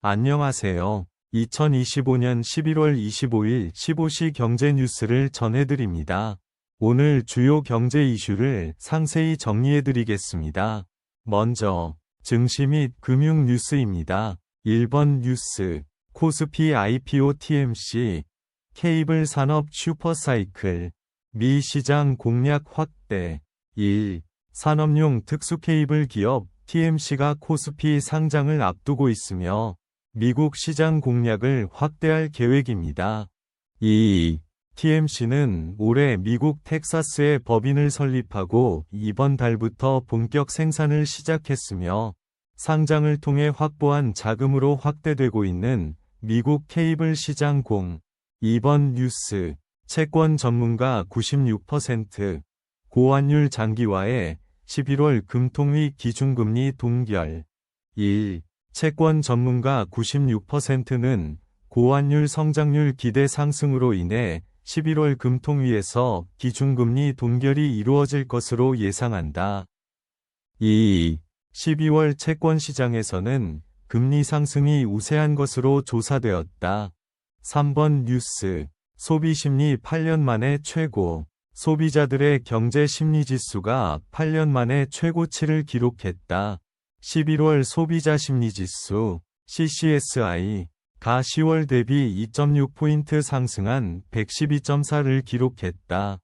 안녕하세요. 2025년 11월 25일 15시 경제 뉴스를 전해드립니다. 오늘 주요 경제 이슈를 상세히 정리해드리겠습니다. 먼저 증시 및 금융 뉴스입니다. 1번 뉴스, 코스피 IPO TMC, 케이블 산업 슈퍼사이클, 미 시장 공략 확대. 1. 산업용 특수 케이블 기업 TMC가 코스피 상장을 앞두고 있으며 미국 시장 공략을 확대할 계획입니다. 2. TMC는 올해 미국 텍사스에 법인을 설립하고 이번 달부터 본격 생산을 시작했으며 상장을 통해 확보한 자금으로 확대되고 있는 미국 케이블 시장 공. 2번 뉴스, 채권 전문가 96%, 고환율 장기화에 11월 금통위 기준금리 동결. 1. 채권 전문가 96%는 고환율 성장률 기대 상승으로 인해 11월 금통위에서 기준금리 동결이 이루어질 것으로 예상한다. 2. 12월 채권 시장에서는 금리 상승이 우세한 것으로 조사되었다. 3번 뉴스, 소비심리 8년 만에 최고. 소비자들의 경제 심리 지수가 8년 만에 최고치를 기록했다. 11월 소비자 심리 지수 CCSI가 10월 대비 2.6포인트 상승한 112.4를 기록했다.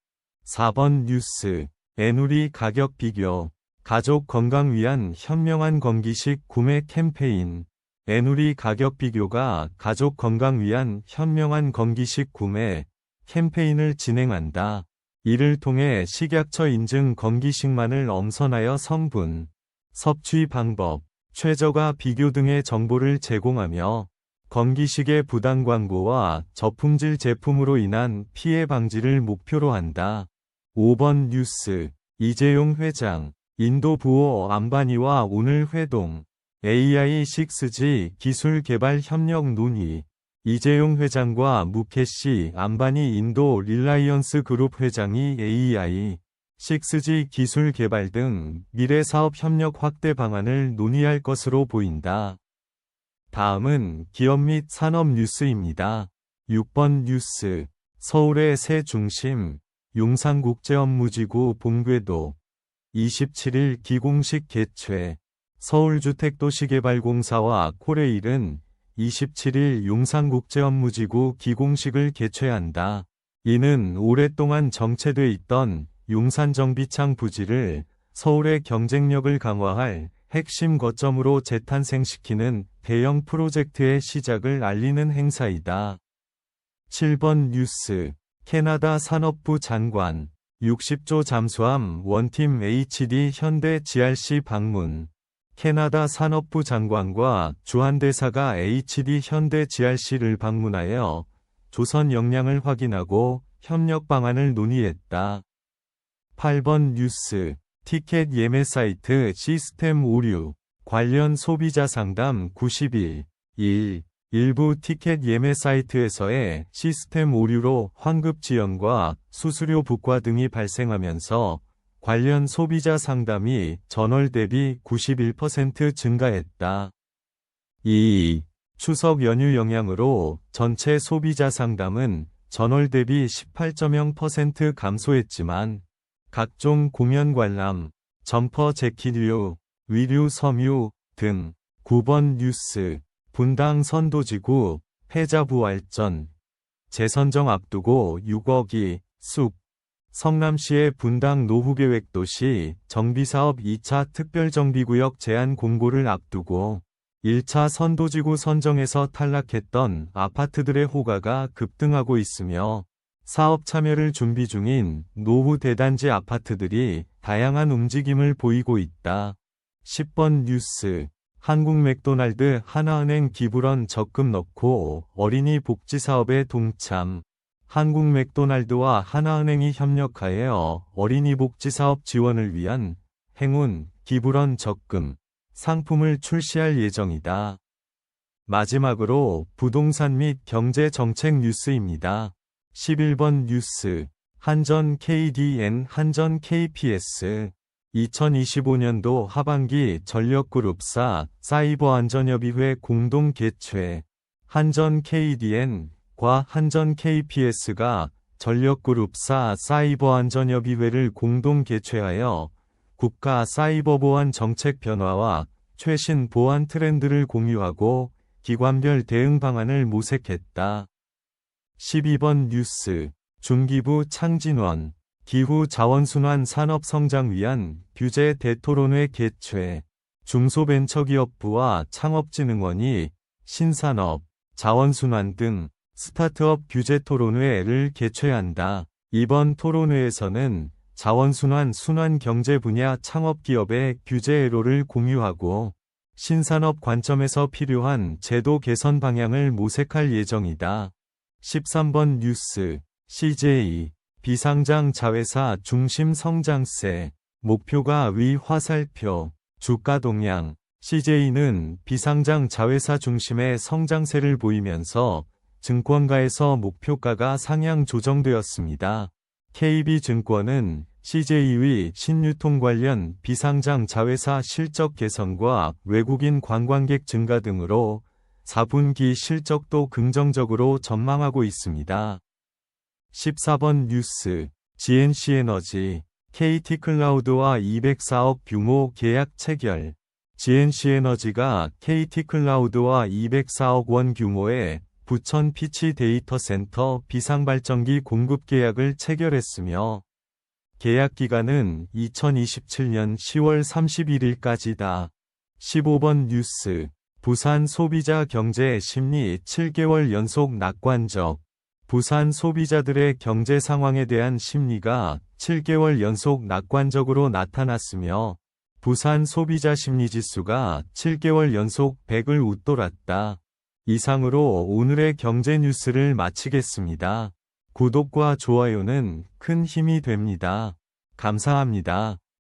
4번 뉴스, 에누리 가격 비교. 가족 건강 위한 현명한 건기식 구매 캠페인. 에누리 가격 비교가 가족 건강 위한 현명한 건기식 구매 캠페인을 진행한다. 이를 통해 식약처 인증 건기식만을 엄선하여 성분, 섭취 방법, 최저가 비교 등의 정보를 제공하며 건기식의 부당 광고와 저품질 제품으로 인한 피해 방지를 목표로 한다. 5번 뉴스, 이재용 회장, 인도 부호 안바니와 오늘 회동. AI6G 기술 개발 협력 논의. 이재용 회장과 무케시 안바니 인도 릴라이언스 그룹 회장이 AI6G 기술 개발 등 미래 사업 협력 확대 방안을 논의할 것으로 보인다. 다음은 기업 및 산업 뉴스입니다. 6번 뉴스, 서울의 새 중심, 용산국제업무지구 본궤도. 27일 기공식 개최. 서울주택도시개발공사와 코레일은 27일 용산국제업무지구 기공식을 개최한다. 이는 오랫동안 정체돼 있던 용산정비창 부지를 서울의 경쟁력을 강화할 핵심 거점으로 재탄생시키는 대형 프로젝트의 시작을 알리는 행사이다. 7번 뉴스, 캐나다 산업부 장관, 60조 잠수함 원팀 HD 현대 GRC 방문. 캐나다 산업부 장관과 주한대사가 HD 현대 GRC를 방문하여 조선 역량을 확인하고 협력 방안을 논의했다. 8번 뉴스, 티켓 예매 사이트 시스템 오류, 관련 소비자 상담 90일. 1. 일부 티켓 예매 사이트에서의 시스템 오류로 환급 지연과 수수료 부과 등이 발생하면서 관련 소비자 상담이 전월 대비 91% 증가했다. 2. 추석 연휴 영향으로 전체 소비자 상담은 전월 대비 18.0% 감소했지만 각종 공연 관람, 점퍼 재키류, 위류 섬유 등. 9번 뉴스, 분당 선도지구 패자부활전. 재선정 앞두고 6억이 쑥. 성남시의 분당 노후계획도시 정비사업 2차 특별정비구역 제한 공고를 앞두고 1차 선도지구 선정에서 탈락했던 아파트들의 호가가 급등하고 있으며 사업 참여를 준비 중인 노후 대단지 아파트들이 다양한 움직임을 보이고 있다. 10번 뉴스, 한국 맥도날드 하나은행 기부런 적금 넣고 어린이 복지 사업에 동참. 한국 맥도날드와 하나은행이 협력하여 어린이 복지 사업 지원을 위한 행운 기부런 적금 상품을 출시할 예정이다. 마지막으로 부동산 및 경제 정책 뉴스입니다. 11번 뉴스, 한전 KDN 한전 KPS. 2025년도 하반기 전력그룹사 사이버안전협의회 공동 개최, 한전 KDN과 한전 KPS가 전력그룹사 사이버안전협의회를 공동 개최하여 국가 사이버보안 정책 변화와 최신 보안 트렌드를 공유하고 기관별 대응 방안을 모색했다. 12번 뉴스. 중기부 창진원. 기후 자원순환 산업 성장 위한 규제 대토론회 개최. 중소벤처기업부와 창업진흥원이 신산업, 자원순환 등 스타트업 규제 토론회를 개최한다. 이번 토론회에서는 자원순환 순환경제 분야 창업기업의 규제 애로를 공유하고 신산업 관점에서 필요한 제도 개선 방향을 모색할 예정이다. 13번 뉴스. CJ. 비상장 자회사 중심 성장세. 목표가 위 화살표. 주가 동향. CJ는 비상장 자회사 중심의 성장세를 보이면서 증권가에서 목표가가 상향 조정되었습니다. KB증권은 CJ의 신유통 관련 비상장 자회사 실적 개선과 외국인 관광객 증가 등으로 4분기 실적도 긍정적으로 전망하고 있습니다. 14번 뉴스. GNC에너지. KT클라우드와 204억 규모 계약 체결. GNC에너지가 KT클라우드와 204억 원 규모의 부천 피치 데이터 센터 비상발전기 공급 계약을 체결했으며 계약 기간은 2027년 10월 31일까지다. 15번 뉴스. 부산 소비자 경제 심리 7개월 연속 낙관적. 부산 소비자들의 경제 상황에 대한 심리가 7개월 연속 낙관적으로 나타났으며 부산 소비자 심리지수가 7개월 연속 100을 웃돌았다. 이상으로 오늘의 경제 뉴스를 마치겠습니다. 구독과 좋아요는 큰 힘이 됩니다. 감사합니다.